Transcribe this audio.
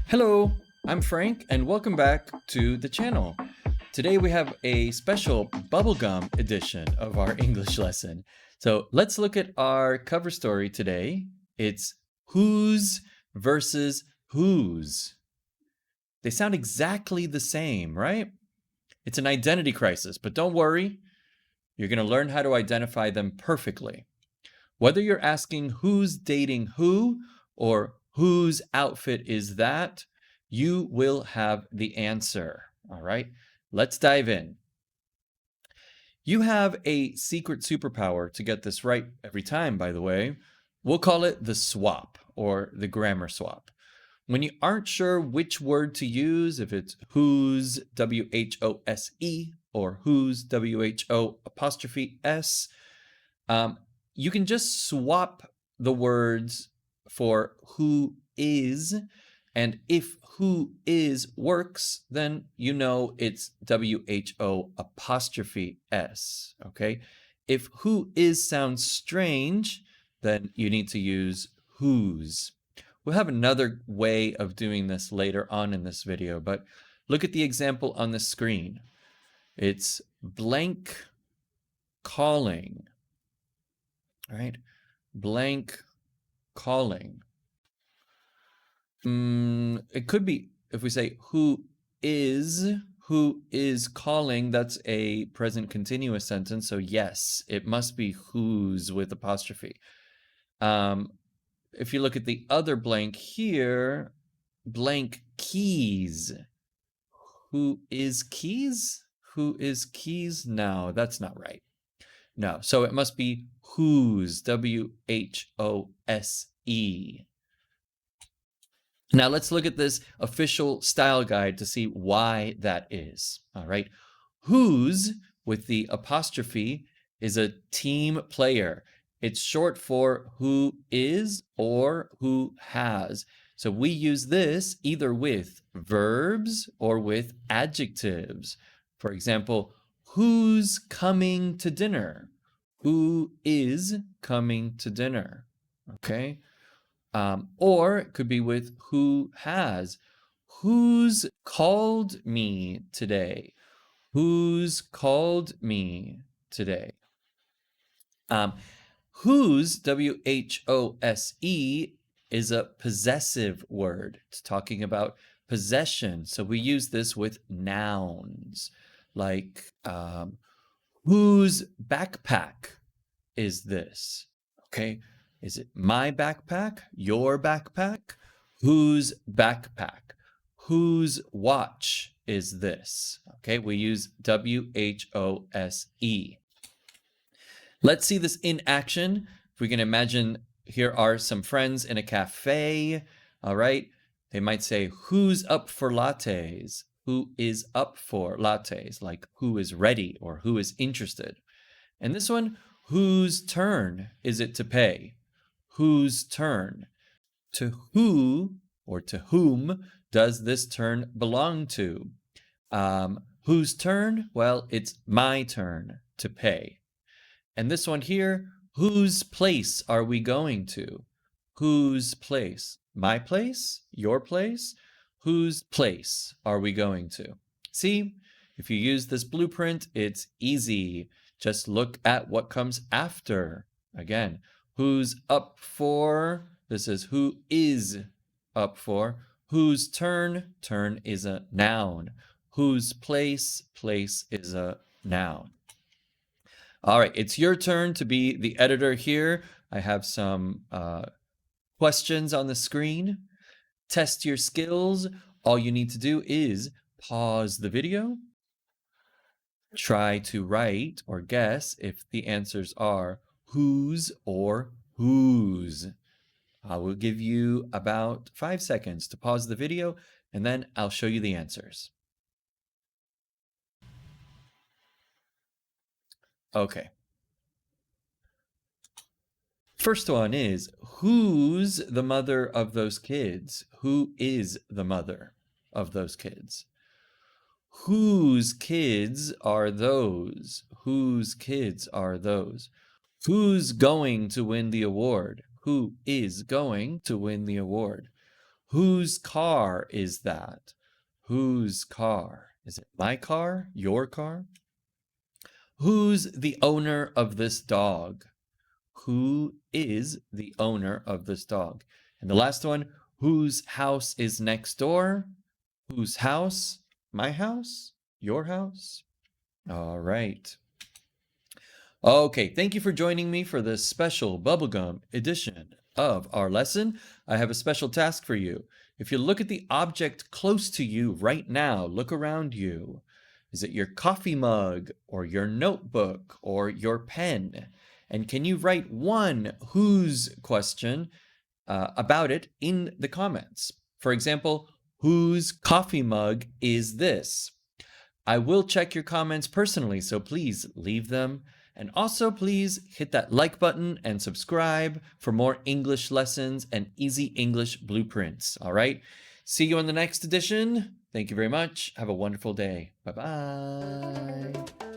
Hello, I'm Frank and welcome back to the channel. Today we have a special bubblegum edition of our English lesson. So let's look at our cover story today. It's whose versus whose. They sound exactly the same, right? It's an identity crisis, but don't worry. You're going to learn how to identify them perfectly. Whether you're asking who's dating who or whose outfit is that, you will have the answer. All right, let's dive in. You have a secret superpower to get this right every time, by the way. We'll call it the swap or the grammar swap. When you aren't sure which word to use, if it's whose, W-H-O-S-E, or whose, W-H-O apostrophe S, you can just swap the words for who is, and if who is works, then you know it's W-H-O apostrophe S, okay? If who is sounds strange, then you need to use whose. We'll have another way of doing this later on in this video, but look at the example on the screen. It's blank calling. All right, blank calling. It could be if we say who is calling, that's a present continuous sentence. So yes, it must be whose with apostrophe. If you look at the other blank here, blank keys. Who is keys? Who is keys? No, that's not right. No, so it must be whose, W-H-O-S-E. Now let's look at this official style guide to see why that is. All right, whose with the apostrophe is a team player. It's short for who is or who has. So we use this either with verbs or with adjectives. For example, who's coming to dinner? Who is coming to dinner? Okay. Or it could be with who has. Who's called me today? Who's called me today? Whose, W-H-O-S-E, is a possessive word. It's talking about possession. So we use this with nouns like whose backpack is this? Okay. Is it my backpack? Your backpack? Whose backpack? Whose watch is this? Okay, we use W-H-O-S-E. Let's see this in action. If we can imagine, here are some friends in a cafe. All right, they might say, who's up for lattes? Who is up for lattes? Like who is ready or who is interested? And this one, whose turn is it to pay? Whose turn? To who or to whom does this turn belong to? Whose turn? Well, it's my turn to pay. And this one here, whose place are we going to? Whose place? My place? Your place? Whose place are we going to? See, if you use this blueprint, it's easy. Just look at what comes after. Again, who's up for? This is who is up for. Whose turn? Turn is a noun. Whose place? Place is a noun. All right, it's your turn to be the editor here. I have some questions on the screen. Test your skills. All you need to do is pause the video. Try to write or guess if the answers are whose or whose. I will give you about 5 seconds to pause the video, and then I'll show you the answers. Okay. First one is, who's the mother of those kids? Who is the mother of those kids? Whose kids are those? Whose kids are those? Who's going to win the award? Who is going to win the award? Whose car is that? Whose car? Is it my car? Your car? Who's the owner of this dog? Who is the owner of this dog? And the last one, whose house is next door? Whose house? My house? Your house? All right. Okay, thank you for joining me for this special bubblegum edition of our lesson. I have a special task for you. If you look at the object close to you right now, look around you. Is it your coffee mug or your notebook or your pen? And can you write one whose question about it in the comments? For example, whose coffee mug is this? I will check your comments personally, so please leave them. And also, please hit that like button and subscribe for more English lessons and easy English blueprints. All right. See you in the next edition. Thank you very much. Have a wonderful day. Bye bye.